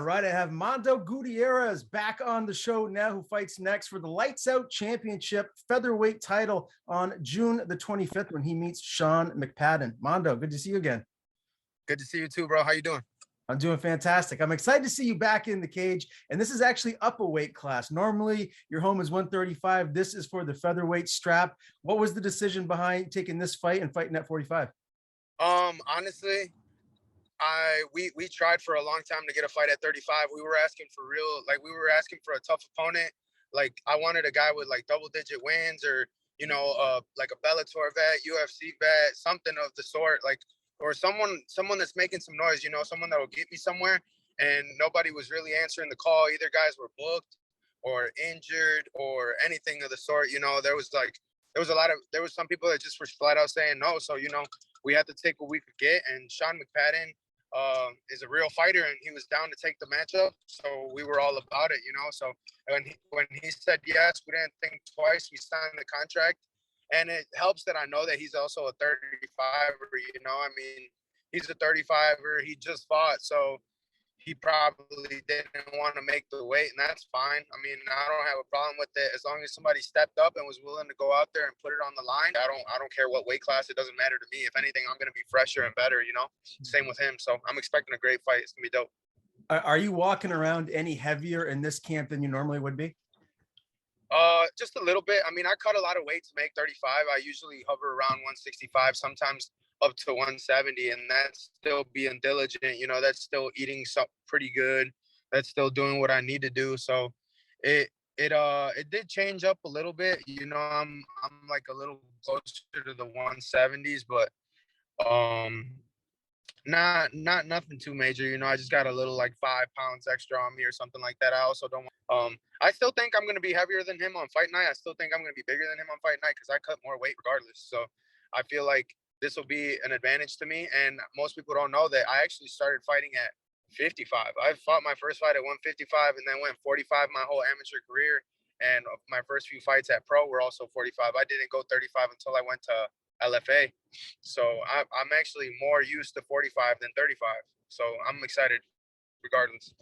right, I have Mando Gutierrez back on the show now, who fights next for the Lights Out Championship featherweight title on June the 25th when he meets Sean McPadden. Mando, good to see you again. Good to see you too, bro. How you doing? I'm doing fantastic. I'm excited to see you back in the cage, and this is actually up a weight class. Normally, your home is 135. This is for the featherweight strap. What was the decision behind taking this fight and fighting at 45? Honestly, we tried for a long time to get a fight at 35. We were asking for we were asking for a tough opponent. Like I wanted a guy with like double digit wins or like a Bellator vet, UFC vet, something of the sort, like or someone that's making some noise, someone that will get me somewhere. And nobody was really answering the call. Either guys were booked or injured or anything of the sort. There was some people that just were flat out saying no. So, we had to take what we could get. And Sean McPadden is a real fighter, and he was down to take the matchup. So we were all about it, So when he said yes, we didn't think twice. We signed the contract, and it helps that I know that he's also a 35er. He's a 35er. He just fought, so he probably didn't want to make the weight, and that's fine. I don't have a problem with it as long as somebody stepped up and was willing to go out there and put it on the line. I don't care what weight class. It doesn't matter to me. If anything, I'm going to be fresher and better, Same with him. So I'm expecting a great fight. It's going to be dope. Are you walking around any heavier in this camp than you normally would be? Just a little bit. I cut a lot of weight to make 35. I usually hover around 165, sometimes up to 170, and that's still being diligent. That's still eating something pretty good. That's still doing what I need to do. So it did change up a little bit. I'm like a little closer to the 170s, but not nothing too major. I just got a little like 5 pounds extra on me or something like that. I also don't I still think I'm gonna be heavier than him on fight night. I still think I'm gonna be bigger than him on fight night because I cut more weight regardless. So I feel like this will be an advantage to me. And most people don't know that I actually started fighting at 55. I fought my first fight at 155 and then went 45 my whole amateur career. And my first few fights at pro were also 45. I didn't go 35 until I went to LFA. So I'm actually more used to 45 than 35. So I'm excited regardless.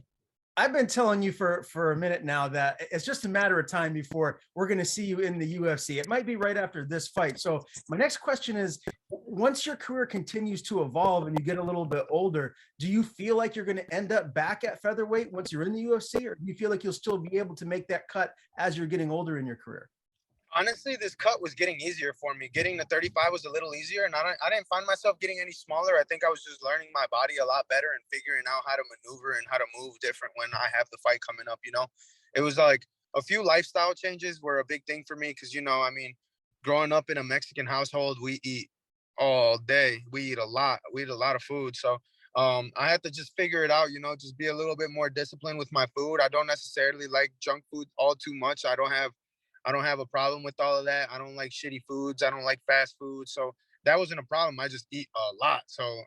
I've been telling you for a minute now that it's just a matter of time before we're going to see you in the UFC. It might be right after this fight. So my next question is, once your career continues to evolve and you get a little bit older, do you feel like you're going to end up back at featherweight once you're in the UFC, or do you feel like you'll still be able to make that cut as you're getting older in your career? Honestly, this cut was getting easier for me. Getting to 35 was a little easier, and I didn't find myself getting any smaller. I think I was just learning my body a lot better and figuring out how to maneuver and how to move different when I have the fight coming up, It was like a few lifestyle changes were a big thing for me because, growing up in a Mexican household, we eat all day. We eat a lot. We eat a lot of food. So I had to just figure it out, just be a little bit more disciplined with my food. I don't necessarily like junk food all too much. I don't have a problem with all of that. I don't like shitty foods. I don't like fast food. So that wasn't a problem. I just eat a lot. So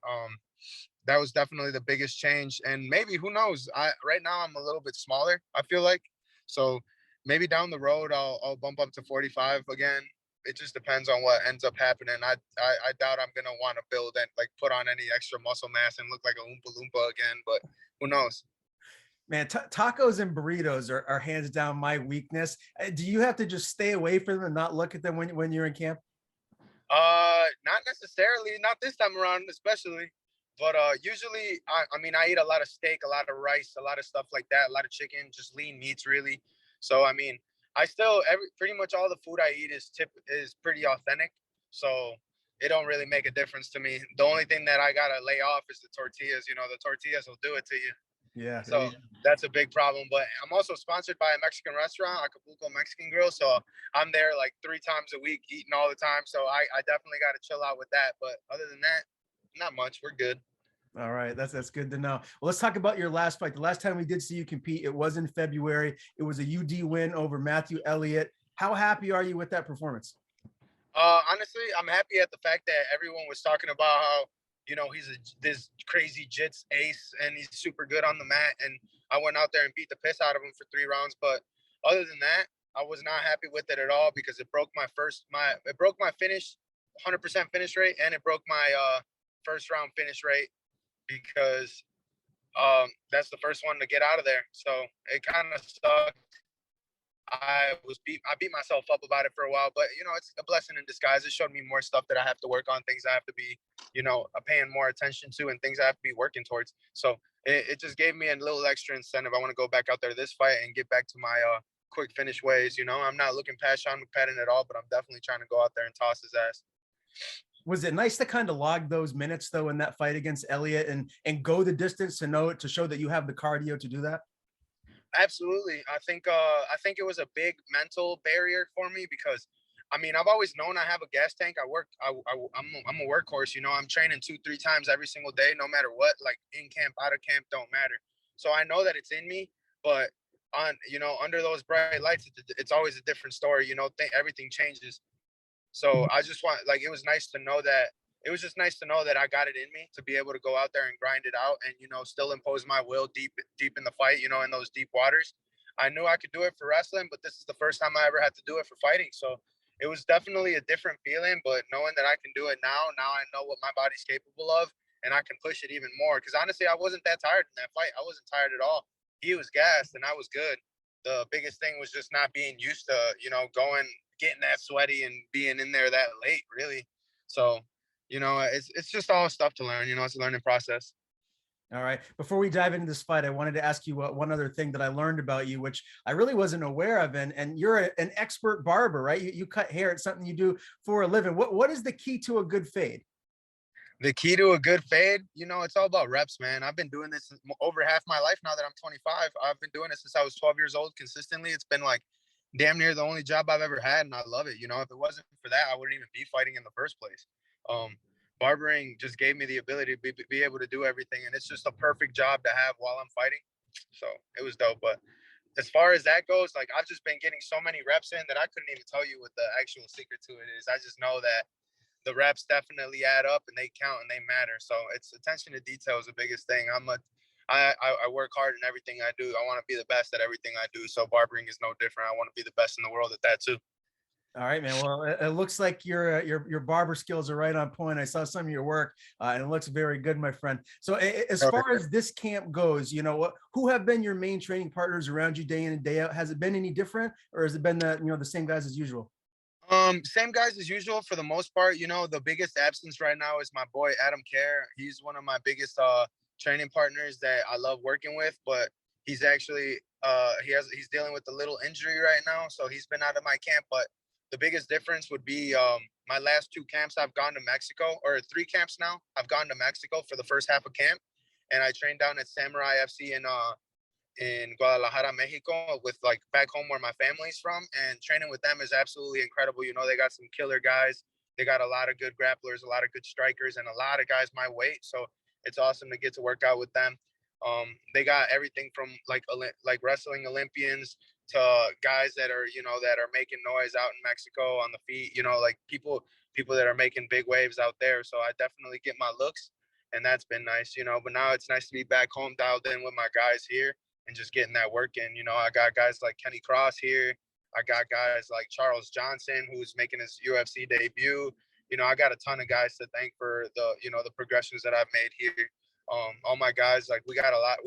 that was definitely the biggest change. And maybe, who knows? Right now I'm a little bit smaller, I feel like. So maybe down the road I'll bump up to 45 again. It just depends on what ends up happening. I doubt I'm gonna want to build and like put on any extra muscle mass and look like a Oompa Loompa again, but who knows? Man, tacos and burritos are hands down my weakness. Do you have to just stay away from them and not look at them when you're in camp? Not necessarily, not this time around, especially. But usually, I eat a lot of steak, a lot of rice, a lot of stuff like that, a lot of chicken, just lean meats, really. So I still pretty much all the food I eat is pretty authentic. So it don't really make a difference to me. The only thing that I gotta lay off is the tortillas. The tortillas will do it to you. Yeah. So that's a big problem. But I'm also sponsored by a Mexican restaurant, Acapulco Mexican Grill. So I'm there like 3 times a week eating all the time. So I definitely got to chill out with that. But other than that, not much. We're good. All right. That's good to know. Well, let's talk about your last fight. The last time we did see you compete, it was in February. It was a UD win over Matthew Elliott. How happy are you with that performance? Honestly, I'm happy at the fact that everyone was talking about how, he's this crazy jits ace and he's super good on the mat. And I went out there and beat the piss out of him for 3 rounds. But other than that, I was not happy with it at all because it broke my finish, 100% finish rate, and it broke my first round finish rate because That's the first one to get out of there. So it kind of sucked. I beat myself up about it for a while, but you know, it's a blessing in disguise. It showed me more stuff that I have to work on, things I have to be, you know, paying more attention to, and things I have to be working towards. So it just gave me a little extra incentive. I want to go back out there this fight and get back to my quick finish ways. You know, I'm not looking past Sean McPadden at all, but I'm definitely trying to go out there and toss his ass. Was it nice to kind of log those minutes though in that fight against Elliott and go the distance to show that you have the cardio to do that? Absolutely. I think it was a big mental barrier for me because I mean, I've always known I have a gas tank. I'm a workhorse, you know. I'm training 2 3 times every single day, no matter what, like in camp, out of camp, don't matter. So I know that it's in me, but on, you know, under those bright lights, it's always a different story, you know. Everything changes. So I just want, like, it was nice to know that, it was just nice to know that I got it in me to be able to go out there and grind it out and, you know, still impose my will deep in the fight, you know, in those deep waters. I knew I could do it for wrestling, but this is the first time I ever had to do it for fighting. So it was definitely a different feeling, but knowing that I can do it now I know what my body's capable of, and I can push it even more. Because honestly, I wasn't that tired in that fight. I wasn't tired at all. He was gassed and I was good. The biggest thing was just not being used to, you know, getting that sweaty and being in there that late, really. So, you know, it's just all stuff to learn. You know, it's a learning process. All right. Before we dive into this fight, I wanted to ask you one other thing that I learned about you, which I really wasn't aware of. And you're an expert barber, right? You cut hair. It's something you do for a living. What is the key to a good fade? The key to a good fade, you know, it's all about reps, man. I've been doing this over half my life now that I'm 25. I've been doing it since I was 12 years old consistently. It's been like damn near the only job I've ever had, and I love it. You know, if it wasn't for that, I wouldn't even be fighting in the first place. Um, Barbering just gave me the ability to be able to do everything, and it's just a perfect job to have while I'm fighting. So it was dope. But as far as that goes, like, I've just been getting so many reps in that I couldn't even tell you what the actual secret to it is. I just know that the reps definitely add up and they count and they matter. So it's attention to detail is the biggest thing. I work hard in everything I do. I want to be the best at everything I do. So barbering is no different. I want to be the best in the world at that too. All right, man. Well, it looks like your barber skills are right on point. I saw some of your work, and it looks very good, my friend. So, as far as this camp goes, you know, who have been your main training partners around you day in and day out? Has it been any different, or has it been the same guys as usual? Same guys as usual for the most part. You know, the biggest absence right now is my boy Adam Kerr. He's one of my biggest training partners that I love working with, but he's actually he's dealing with a little injury right now, so he's been out of my camp. But the biggest difference would be my last 2 camps I've gone to Mexico, or 3 camps now. I've gone to Mexico for the first half of camp, and I trained down at Samurai FC in Guadalajara, Mexico, with like back home where my family's from. And training with them is absolutely incredible. You know, they got some killer guys. They got a lot of good grapplers, a lot of good strikers, and a lot of guys my weight. So it's awesome to get to work out with them. They got everything from like wrestling Olympians to guys that are, you know, that are making noise out in Mexico on the feet. You know, like people that are making big waves out there. So I definitely get my looks, and that's been nice. You know, but now it's nice to be back home, dialed in with my guys here and just getting that work in. You know, I got guys like Kenny Cross here. I got guys like Charles Johnson, who's making his UFC debut. You know, I got a ton of guys to thank for the, you know, the progressions that I've made here. All my guys, like, we got a lot.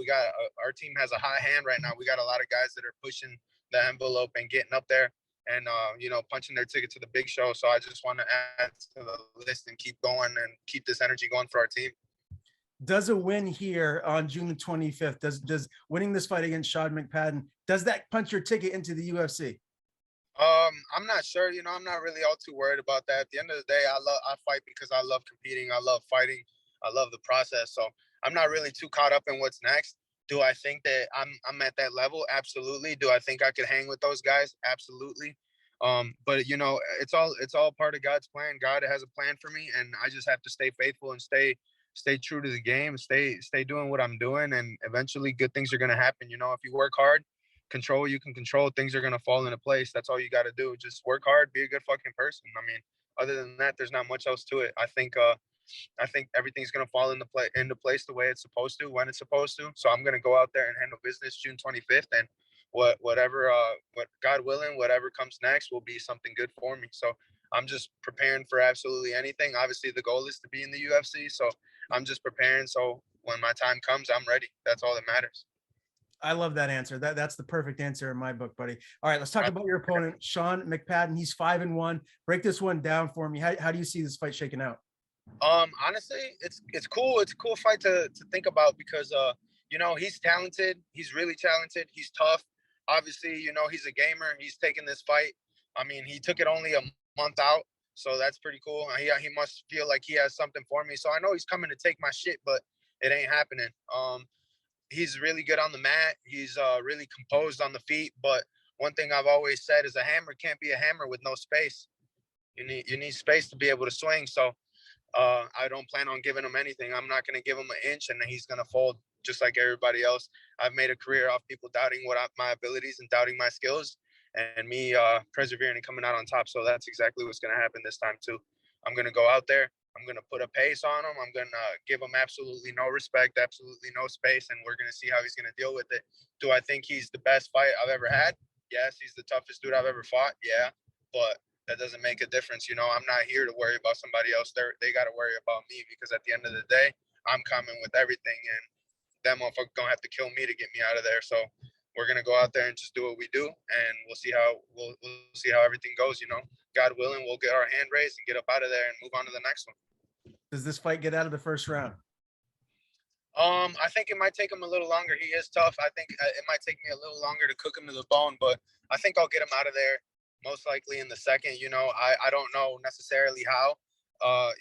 Our team has a hot hand right now. We got a lot of guys that are pushing the envelope and getting up there and, you know, punching their ticket to the big show. So I just want to add to the list and keep going and keep this energy going for our team. Does a win here on June the 25th, does winning this fight against Sean McPadden, does that punch your ticket into the UFC? I'm not sure. You know, I'm not really all too worried about that. At the end of the day, I fight because I love competing. I love fighting. I love the process. So I'm not really too caught up in what's next. Do I think that I'm at that level? Absolutely. Do I think I could hang with those guys? Absolutely. But you know, it's all part of God's plan. God has a plan for me, and I just have to stay faithful and stay true to the game, stay doing what I'm doing, and eventually good things are gonna happen. You know, if you work hard, control what you can control, things are gonna fall into place. That's all you got to do. Just work hard, be a good fucking person. I mean, other than that, there's not much else to it. I think everything's gonna fall into place the way it's supposed to, when it's supposed to. So I'm gonna go out there and handle business June 25th, and what God willing, whatever comes next will be something good for me. So I'm just preparing for absolutely anything. Obviously, the goal is to be in the UFC, so I'm just preparing. So when my time comes, I'm ready. That's all that matters. I love that answer. That's the perfect answer in my book, buddy. All right, let's talk about your opponent, Sean McPadden. He's 5-1. Break this one down for me. How do you see this fight shaking out? Honestly, it's cool. It's a cool fight to think about because you know, he's talented. He's really talented. He's tough. Obviously, you know, he's a gamer. He's taking this fight. I mean, he took it only a month out, so that's pretty cool. He must feel like he has something for me. So I know he's coming to take my shit, but it ain't happening. He's really good on the mat. He's really composed on the feet. But one thing I've always said is a hammer can't be a hammer with no space. You need space to be able to swing. So I don't plan on giving him anything. I'm not going to give him an inch, and then he's going to fold just like everybody else. I've made a career off people doubting my abilities and doubting my skills, and me persevering and coming out on top. So that's exactly what's going to happen this time too. I'm going to go out there. I'm going to put a pace on him. I'm going to give him absolutely no respect, absolutely no space, and we're going to see how he's going to deal with it. Do I think he's the best fight I've ever had? Yes. He's the toughest dude I've ever fought. Yeah. But that doesn't make a difference. You know, I'm not here to worry about somebody else. They got to worry about me because at the end of the day, I'm coming with everything, and that motherfucker gonna have to kill me to get me out of there. So we're gonna go out there and just do what we do, and we'll see how everything goes. You know, God willing, we'll get our hand raised and get up out of there and move on to the next one. Does this fight get out of the first round? I think it might take him a little longer. He is tough. I think it might take me a little longer to cook him to the bone, but I think I'll get him out of there most likely in the second. You know, I don't know necessarily how.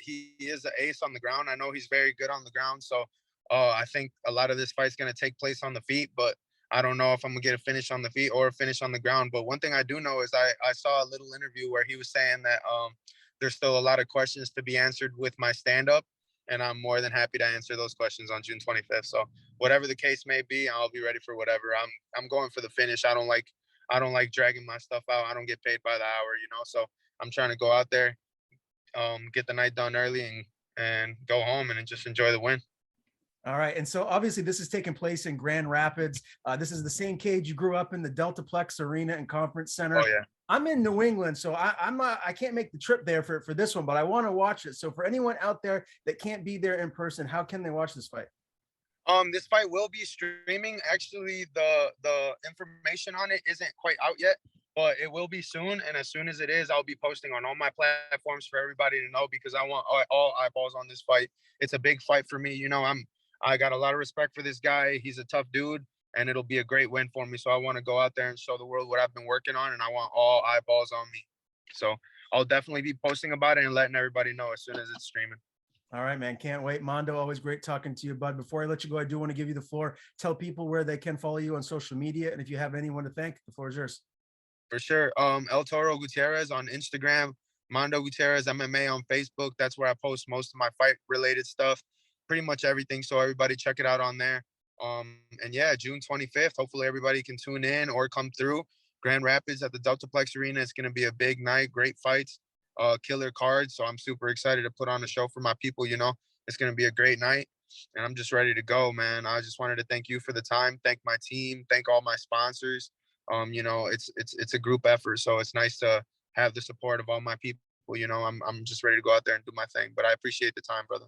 He is an ace on the ground. I know he's very good on the ground. So I think a lot of this fight's going to take place on the feet, but I don't know if I'm going to get a finish on the feet or a finish on the ground. But one thing I do know is I saw a little interview where he was saying that there's still a lot of questions to be answered with my stand-up, and I'm more than happy to answer those questions on June 25th. So whatever the case may be, I'll be ready for whatever. I'm going for the finish. I don't like dragging my stuff out. I don't get paid by the hour, you know. So I'm trying to go out there, get the night done early, and go home and just enjoy the win. All right. And so obviously this is taking place in Grand Rapids. This is the same cage you grew up in, the Deltaplex Arena and Conference Center. Oh yeah. I'm in New England, so I can't make the trip there for this one, but I want to watch it. So for anyone out there that can't be there in person, how can they watch this fight? This fight will be streaming. Actually, the information on it isn't quite out yet, but it will be soon. And as soon as it is, I'll be posting on all my platforms for everybody to know, because I want all eyeballs on this fight. It's a big fight for me. You know, I got a lot of respect for this guy. He's a tough dude, and it'll be a great win for me. So I want to go out there and show the world what I've been working on, and I want all eyeballs on me. So I'll definitely be posting about it and letting everybody know as soon as it's streaming. All right, man. Can't wait. Mondo, always great talking to you, bud. Before I let you go, I do want to give you the floor. Tell people where they can follow you on social media. And if you have anyone to thank, the floor is yours. For sure. El Toro Gutierrez on Instagram, Mando Gutierrez MMA on Facebook. That's where I post most of my fight related stuff, pretty much everything. So everybody check it out on there. And yeah, June 25th, hopefully everybody can tune in or come through Grand Rapids at the Deltaplex Arena. It's going to be a big night, great fights, killer cards. So I'm super excited to put on a show for my people. You know, it's going to be a great night, and I'm just ready to go, man. I just wanted to thank you for the time, thank my team, thank all my sponsors. You know, it's a group effort, so it's nice to have the support of all my people. You know, I'm just ready to go out there and do my thing. But I appreciate the time, brother.